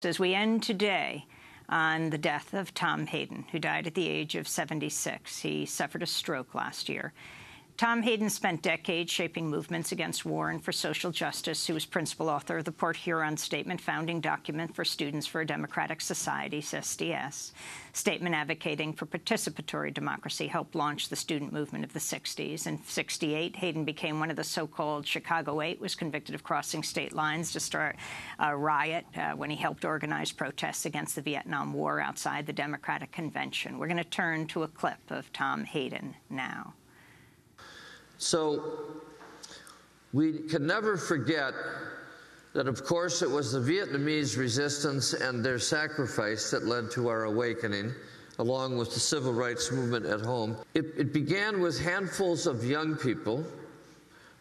As we end today on the death of Tom Hayden, who died at the age of 76. He suffered a stroke last year. Tom Hayden spent decades shaping movements against war and for social justice. He was principal author of the Port Huron Statement, founding document for Students for a Democratic Society, SDS. Statement advocating for participatory democracy helped launch the student movement of the 60s. In '68, Hayden became one of the so-called Chicago Eight, was convicted of crossing state lines to start a riot when he helped organize protests against the Vietnam War outside the Democratic Convention. We're going to turn to a clip of Tom Hayden now. So we can never forget that, of course, it was the Vietnamese resistance and their sacrifice that led to our awakening, along with the civil rights movement at home. It began with handfuls of young people,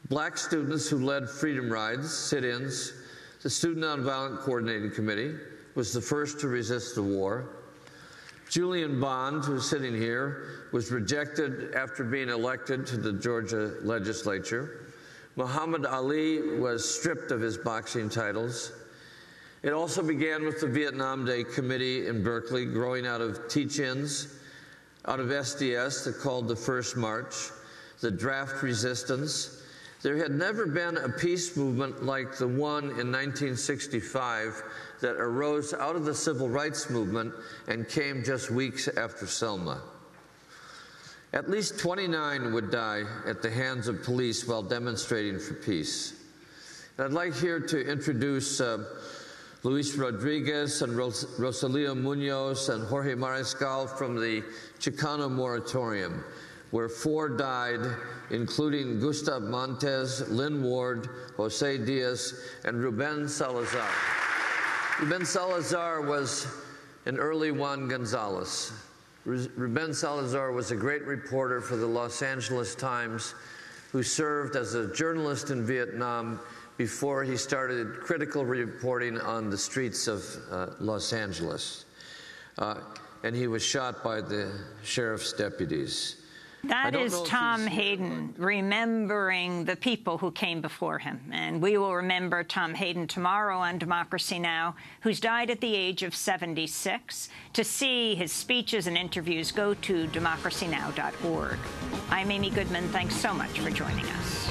black students who led freedom rides, sit-ins. The Student Nonviolent Coordinating Committee was the first to resist the war. Julian Bond, who's sitting here, was rejected after being elected to the Georgia legislature. Muhammad Ali was stripped of his boxing titles. It also began with the Vietnam Day Committee in Berkeley, growing out of teach-ins, out of SDS that called the First March, the draft resistance. There had never been a peace movement like the one in 1965 that arose out of the civil rights movement and came just weeks after Selma. At least 29 would die at the hands of police while demonstrating for peace. And I'd like here to introduce Luis Rodriguez and Rosalio Munoz and Jorge Mariscal from the Chicano Moratorium, where 4 died, including Gustav Montes, Lynn Ward, Jose Diaz, and Ruben Salazar. Ruben Salazar was an early Juan Gonzalez. Ruben Salazar was a great reporter for the Los Angeles Times who served as a journalist in Vietnam before he started critical reporting on the streets of Los Angeles. And he was shot by the sheriff's deputies. That is Tom Hayden remembering the people who came before him. And we will remember Tom Hayden tomorrow on Democracy Now!, who's died at the age of 76. To see his speeches and interviews, go to democracynow.org. I'm Amy Goodman. Thanks so much for joining us.